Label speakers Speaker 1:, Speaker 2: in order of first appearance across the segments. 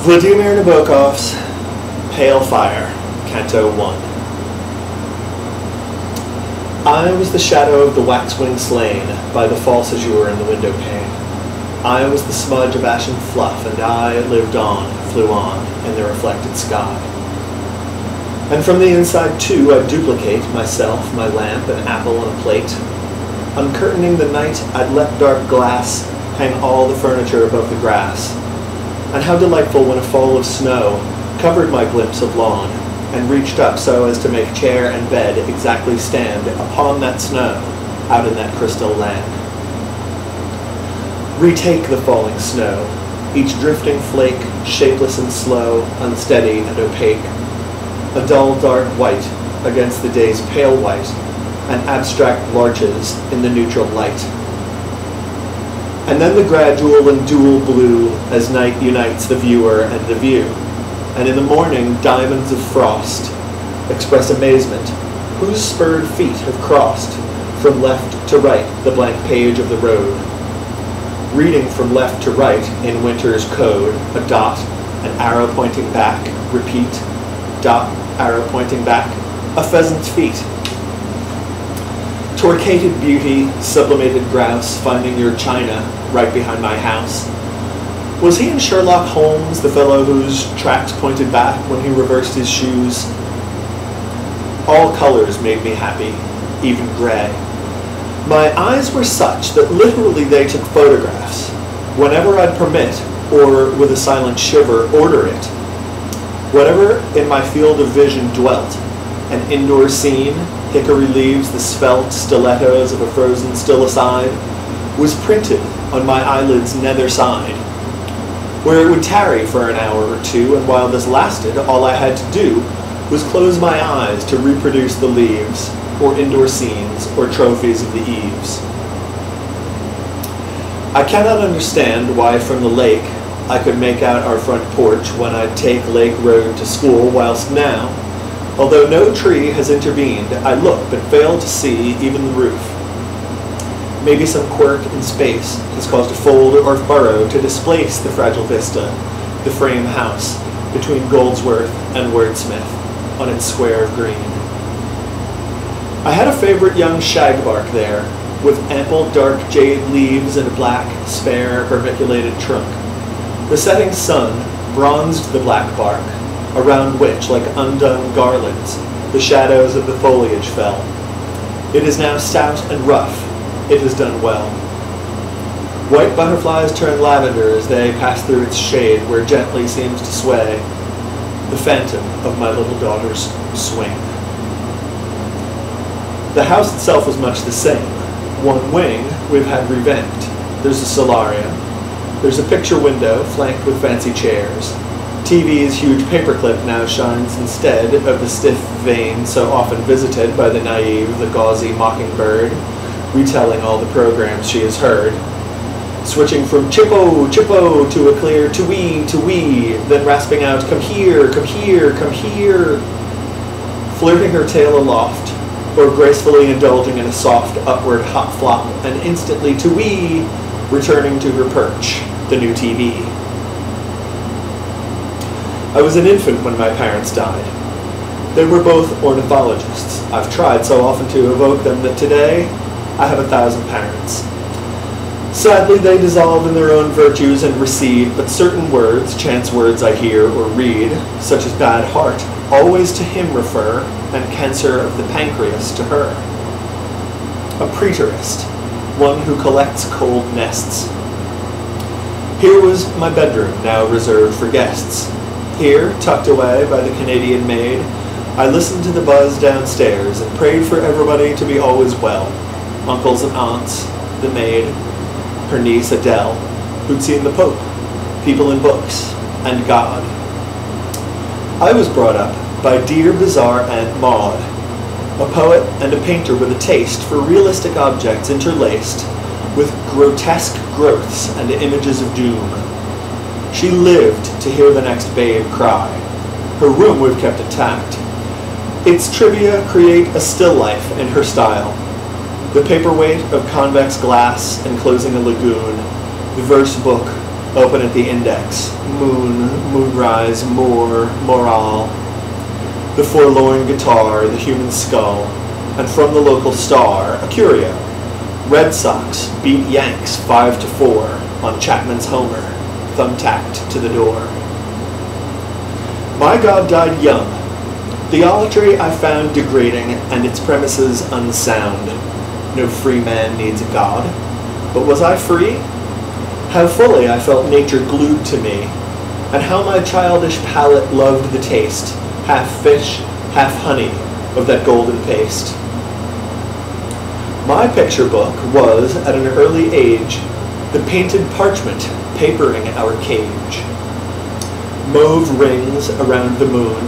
Speaker 1: Vladimir Nabokov's Pale Fire, Canto 1. I was the shadow of the waxwing slain by the false azure in the window pane. I was the smudge of ashen fluff, and I lived on, flew on, in the reflected sky. And from the inside, too, I'd duplicate myself, my lamp, an apple, and a plate. Uncurtaining the night, I'd let dark glass hang all the furniture above the grass. And how delightful when a fall of snow covered my glimpse of lawn, and reached up so as to make chair and bed exactly stand upon that snow out in that crystal land. Retake the falling snow, each drifting flake, shapeless and slow, unsteady and opaque, a dull dark white against the day's pale white, and abstract larches in the neutral light. And then the gradual and dual blue as night unites the viewer and the view. And in the morning, diamonds of frost express amazement, whose spurred feet have crossed from left to right the blank page of the road. Reading from left to right in winter's code, a dot, an arrow pointing back, repeat, dot, arrow pointing back, a pheasant's feet. Torquated beauty, sublimated grouse, finding your china right behind my house. Was he in Sherlock Holmes, the fellow whose tracks pointed back when he reversed his shoes? All colors made me happy, even gray. My eyes were such that literally they took photographs, whenever I'd permit, or with a silent shiver, order it. Whatever in my field of vision dwelt, an indoor scene, hickory leaves, the svelte stilettos of a frozen still aside, was printed on my eyelid's nether side, where it would tarry for an hour or two, and while this lasted, all I had to do was close my eyes to reproduce the leaves, or indoor scenes, or trophies of the eaves. I cannot understand why from the lake I could make out our front porch when I'd take Lake Road to school, whilst now, although no tree has intervened, I look but fail to see even the roof. Maybe some quirk in space has caused a fold or furrow to displace the fragile vista, the frame house between Goldsworth and Wordsmith on its square of green. I had a favorite young shagbark there, with ample dark jade leaves and a black, spare, vermiculated trunk. The setting sun bronzed the black bark, around which, like undone garlands, the shadows of the foliage fell. It is now stout and rough. It has done well. White butterflies turn lavender as they pass through its shade, where gently seems to sway the phantom of my little daughter's swing. The house itself was much the same. One wing we've had revamped. There's a solarium. There's a picture window flanked with fancy chairs. TV's huge paperclip now shines instead of the stiff vein so often visited by the naive, the gauzy mockingbird, retelling all the programs she has heard. Switching from chippo, chippo to a clear to-wee, then rasping out, come here, come here, come here. Flirting her tail aloft, or gracefully indulging in a soft upward hop flop, and instantly to-wee, returning to her perch, the new TV. I was an infant when my parents died. They were both ornithologists. I've tried so often to evoke them that today I have 1,000 parents. Sadly, they dissolve in their own virtues and recede, but certain words, chance words I hear or read, such as bad heart, always to him refer, and cancer of the pancreas to her. A preterist, one who collects cold nests. Here was my bedroom, now reserved for guests. Here, tucked away by the Canadian maid, I listened to the buzz downstairs and prayed for everybody to be always well. Uncles and aunts, the maid, her niece Adele, who'd seen the Pope, people in books, and God. I was brought up by dear bizarre Aunt Maud, a poet and a painter with a taste for realistic objects interlaced with grotesque growths and images of doom. She lived to hear the next babe cry. Her room we've kept intact. Its trivia create a still life in her style. The paperweight of convex glass enclosing a lagoon, the verse book, open at the index, moon, moonrise, moor, morale, the forlorn guitar, the human skull, and from the local star, a curio. Red Sox beat Yanks 5-4 on Chapman's homer, thumbtacked to the door. My God died young. Theolatry I found degrading and its premises unsound. No free man needs a God. But was I free? How fully I felt nature glued to me, and how my childish palate loved the taste, half fish, half honey, of that golden paste. My picture book was, at an early age, the painted parchment papering our cage. Mauve rings around the moon,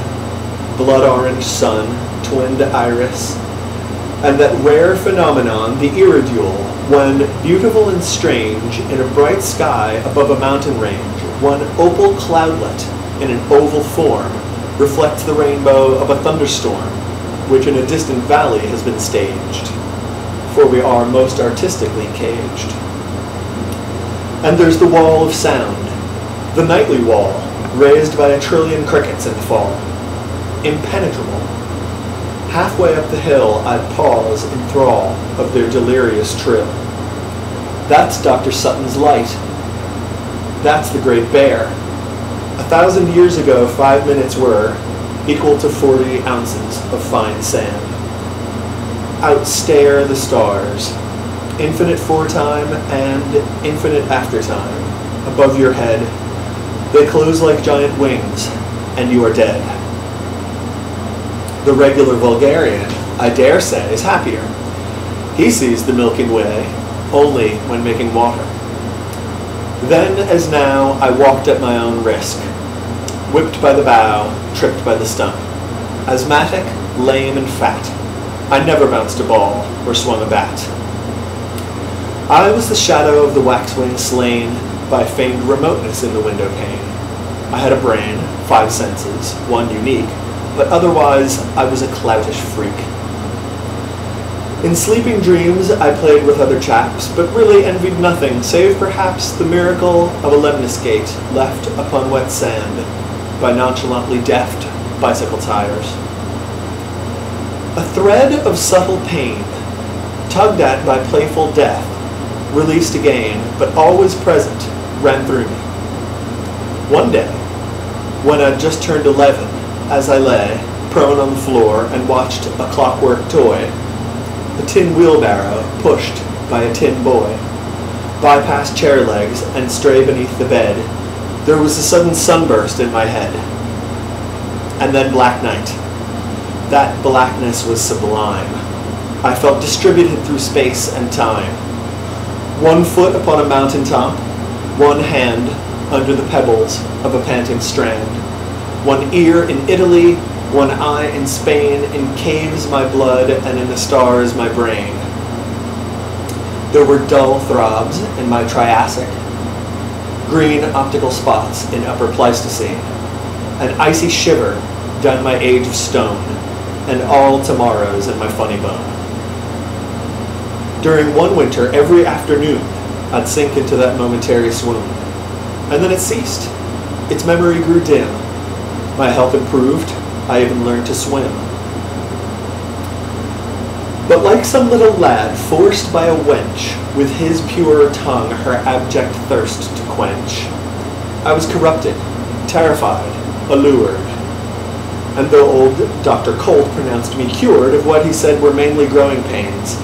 Speaker 1: blood orange sun, twinned iris, and that rare phenomenon, the iridule, when, beautiful and strange, in a bright sky above a mountain range, one opal cloudlet in an oval form reflects the rainbow of a thunderstorm, which in a distant valley has been staged, for we are most artistically caged. And there's the wall of sound, the nightly wall, raised by a trillion crickets in the fall, impenetrable. Halfway up the hill, I'd pause in thrall of their delirious trill. That's Dr. Sutton's light. That's the Great Bear. 1,000 years ago, 5 minutes were equal to 40 ounces of fine sand. Outstare the stars, infinite foretime and infinite aftertime. Above your head, they close like giant wings, and you are dead. The regular vulgarian, I dare say, is happier. He sees the Milky Way only when making water. Then, as now, I walked at my own risk, whipped by the bough, tripped by the stump. Asthmatic, lame, and fat, I never bounced a ball or swung a bat. I was the shadow of the waxwing slain by feigned remoteness in the window pane. I had a brain, 5 senses, one unique, but otherwise I was a cloutish freak. In sleeping dreams I played with other chaps, but really envied nothing, save perhaps the miracle of a lemniscate left upon wet sand by nonchalantly deft bicycle tires. A thread of subtle pain, tugged at by playful death, released again, but always present, ran through me. One day, when I'd just turned 11, as I lay, prone on the floor, and watched a clockwork toy, a tin wheelbarrow pushed by a tin boy, bypass chair legs and stray beneath the bed, there was a sudden sunburst in my head. And then black night. That blackness was sublime. I felt distributed through space and time. 1 foot upon a mountaintop, 1 hand under the pebbles of a panting strand, 1 ear in Italy, 1 eye in Spain, in caves my blood, and in the stars my brain. There were dull throbs in my Triassic, green optical spots in Upper Pleistocene, an icy shiver down my age of stone, and all tomorrows in my funny bone. During one winter, every afternoon, I'd sink into that momentary swoon. And then it ceased. Its memory grew dim. My health improved. I even learned to swim. But like some little lad forced by a wench with his pure tongue her abject thirst to quench, I was corrupted, terrified, allured. And though old Dr. Colt pronounced me cured of what he said were mainly growing pains,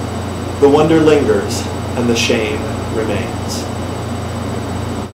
Speaker 1: the wonder lingers and the shame remains.